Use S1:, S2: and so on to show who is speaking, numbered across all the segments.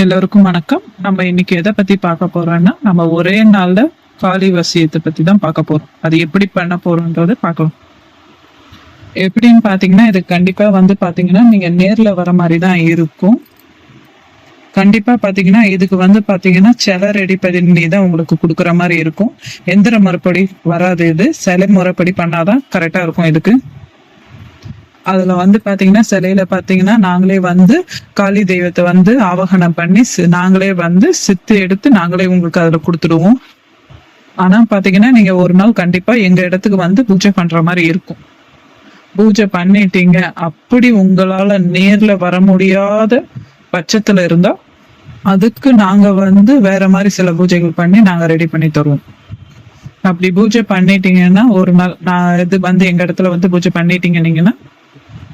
S1: எல்லோருக்கும் வணக்கம். நம்ம இன்னைக்கு எதை பத்தி பார்க்க போறோம்னா, நம்ம ஒரே நாள்ல காளி வசியத்தை பத்தி தான் பார்க்க போறோம். அது எப்படி பண்ண போறோம்ன்றத பார்க்கலாம். எப்படின்னு பாத்தீங்கன்னா, இது கண்டிப்பா பாத்தீங்கன்னா நீங்க நேர்ல வர மாதிரி தான் இருக்கும். கண்டிப்பா பாத்தீங்கன்னா இதுக்கு பாத்தீங்கன்னா சிலை ரெடி பண்ணி தான் உங்களுக்கு கொடுக்குற மாதிரி இருக்கும். எந்திர முறைப்படி வராது, இது சிலை முறைப்படி பண்ணாதான் கரெக்டா இருக்கும். இதுக்கு அதுல பாத்தீங்கன்னா சிலையில பாத்தீங்கன்னா நாங்களே காளி தெய்வத்தை ஆவாகனம் பண்ணி நாங்களே சித்து எடுத்து நாங்களே உங்களுக்கு அதுல கொடுத்துடுவோம். ஆனா பாத்தீங்கன்னா நீங்க ஒரு நாள் கண்டிப்பா எங்க இடத்துக்கு பூஜை பண்ற மாதிரி இருக்கும். பூஜை பண்ணிட்டீங்க, அப்படி உங்களால நேர்ல வர முடியாத பட்சத்துல இருந்தா அதுக்கு நாங்க வேற மாதிரி சில பூஜைகள் பண்ணி நாங்க ரெடி பண்ணி தருவோம். அப்படி பூஜை பண்ணிட்டீங்கன்னா ஒரு நாள் நான் இது எங்க இடத்துல பூஜை பண்ணிட்டீங்கன்னா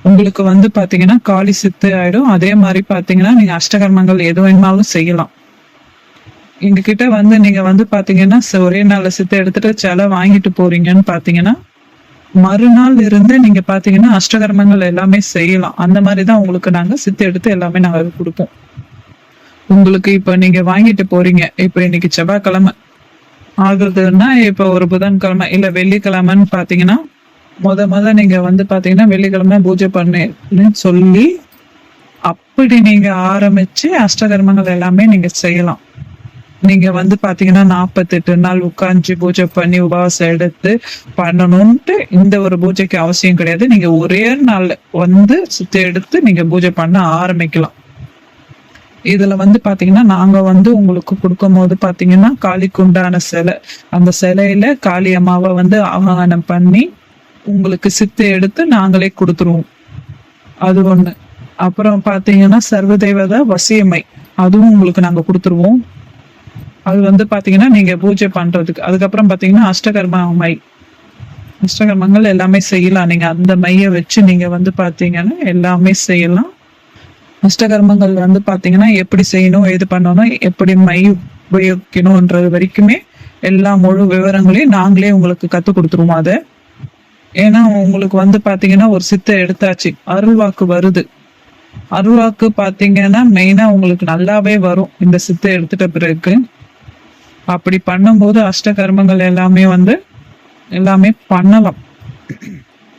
S1: உங்களுக்கு பாத்தீங்கன்னா காளி சித்து ஆயிடும். அதே மாதிரி பாத்தீங்கன்னா நீங்க அஷ்டகர்மங்கள் எது வேணுமாலும் செய்யலாம். எங்க கிட்ட நீங்க பாத்தீங்கன்னா ஒரே நாள்ல சித்து எடுத்துட்டு சிலை வாங்கிட்டு போறீங்கன்னு பாத்தீங்கன்னா மறுநாள் இருந்து நீங்க பாத்தீங்கன்னா அஷ்டகர்மங்கள் எல்லாமே செய்யலாம். அந்த மாதிரிதான் உங்களுக்கு நாங்க சித்து எடுத்து எல்லாமே நாங்க கொடுப்போம். உங்களுக்கு இப்ப நீங்க வாங்கிட்டு போறீங்க, இப்ப இன்னைக்கு செவ்வாய்க்கிழமை ஆகுதுன்னா இப்ப ஒரு புதன்கிழமை இல்ல வெள்ளிக்கிழமைன்னு பாத்தீங்கன்னா முத நீங்க பாத்தீங்கன்னா வெள்ளிக்கிழமை பூஜை பண்ணு சொல்லி அப்படி நீங்க ஆரம்பிச்சு அஷ்டகர்மங்கள் எல்லாமே நீங்க செய்யலாம். நீங்க பாத்தீங்கன்னா 48 நாள் உட்காந்து பூஜை பண்ணி உபவாசம் எடுத்து பண்ணணும்ட்டு இந்த ஒரு பூஜைக்கு அவசியம் கிடையாது. நீங்க ஒரே நாள்ல சுத்தி எடுத்து நீங்க பூஜை பண்ண ஆரம்பிக்கலாம். இதுல பாத்தீங்கன்னா நாங்க உங்களுக்கு கொடுக்கும் போது பாத்தீங்கன்னா காளிக்கு உண்டான சிலை, அந்த சிலையில காளி அம்மாவை ஆவாகனம் பண்ணி உங்களுக்கு சித்து எடுத்து நாங்களே கொடுத்துருவோம். அது ஒண்ணு. அப்புறம் பாத்தீங்கன்னா சர்வ தேவதா வசியமை, அதுவும் உங்களுக்கு நாங்க கொடுத்துருவோம். அது பாத்தீங்கன்னா நீங்க பூஜை பண்றதுக்கு. அதுக்கப்புறம் பாத்தீங்கன்னா அஷ்டகர்மா மை, அஷ்டகர்மங்கள் எல்லாமே செய்யலாம். நீங்க அந்த மைய வச்சு நீங்க பாத்தீங்கன்னா எல்லாமே செய்யலாம். அஷ்டகர்மங்கள் பாத்தீங்கன்னா எப்படி செய்யணும், எது பண்ணணும், எப்படி மை உபயோகிக்கணும்ன்றது வரைக்குமே எல்லா முழு விவரங்களையும் நாங்களே உங்களுக்கு கத்து கொடுத்துருவோம். அதை ஏன்னா உங்களுக்கு பாத்தீங்கன்னா ஒரு சித்தை எடுத்தாச்சு, அருள்வாக்கு வருது. அருள்வாக்கு பாத்தீங்கன்னா மெயினா உங்களுக்கு நல்லாவே வரும் இந்த சித்தை எடுத்துட்ட பிறகு. அப்படி பண்ணும்போது அஷ்டகர்மங்கள் எல்லாமே எல்லாமே பண்ணலாம்.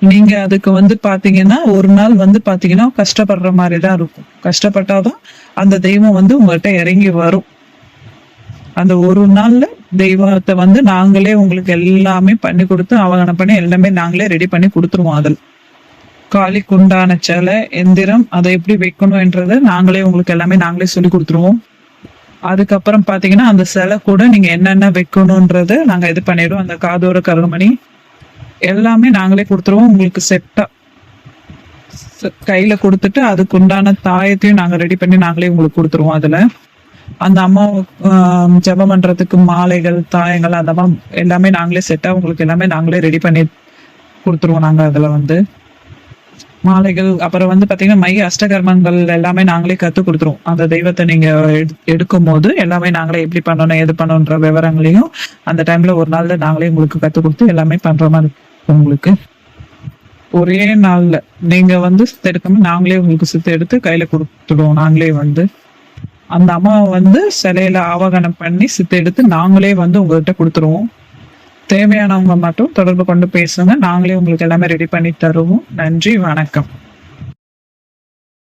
S1: நீங்க அதுக்கு பாத்தீங்கன்னா ஒரு நாள் பாத்தீங்கன்னா கஷ்டப்படுற மாதிரிதான் இருக்கும். கஷ்டப்பட்டாதான் அந்த தெய்வம் உங்கள்கிட்ட இறங்கி வரும். அந்த ஒரு நாள்ல தெய்வத்தை நாங்களே உங்களுக்கு எல்லாமே பண்ணி கொடுத்து ஆவாகனம் பண்ணி எல்லாமே நாங்களே ரெடி பண்ணி கொடுத்துருவோம். அதில் காளிக்கு உண்டான சிலை, எந்திரம், அதை எப்படி வைக்கணும்ன்றத நாங்களே உங்களுக்கு எல்லாமே நாங்களே சொல்லி கொடுத்துருவோம். அதுக்கப்புறம் பாத்தீங்கன்னா அந்த சிலை கூட நீங்க என்னென்ன வைக்கணும்ன்றத நாங்க இது பண்ணிடுவோம். அந்த காதோர கருமணி எல்லாமே நாங்களே கொடுத்துருவோம். உங்களுக்கு செட்டா கையில கொடுத்துட்டு அதுக்கு உண்டான தாயத்தையும் நாங்க ரெடி பண்ணி நாங்களே உங்களுக்கு கொடுத்துருவோம். அதுல அந்த அம்மா ஜபம் பண்றதுக்கு மாலைகள், தாயங்கள், அதெல்லாம் எல்லாமே நாங்களே செட்டா உங்களுக்கு எல்லாமே நாங்களே ரெடி பண்ணி கொடுத்துருவோம். நாங்க அதுல மாலைகள், அப்புறம் பாத்தீங்கன்னா மை அஷ்டகர்மங்கள் எல்லாமே நாங்களே கத்து கொடுத்துருவோம். அந்த தெய்வத்தை நீங்க எடுக்கும் போது எல்லாமே நாங்களே எப்படி பண்ணணும், எது பண்ணணுன்ற விவரங்களையும் அந்த டைம்ல ஒரு நாள்ல நாங்களே உங்களுக்கு கத்து கொடுத்து எல்லாமே பண்ற மாதிரி உங்களுக்கு. ஒரே நாள்ல நீங்க சித்து எடுக்காம நாங்களே உங்களுக்கு சித்து எடுத்து கையில கொடுத்துடுவோம். நாங்களே அந்த அம்மாவை சிலையில ஆவாகனம் பண்ணி சித்து எடுத்து நாங்களே உங்ககிட்ட கொடுத்துருவோம். தேவையானவங்க மட்டும் தொடர்பு கொண்டு பேசுங்க, நாங்களே உங்களுக்கு எல்லாமே ரெடி பண்ணி தருவோம். நன்றி, வணக்கம்.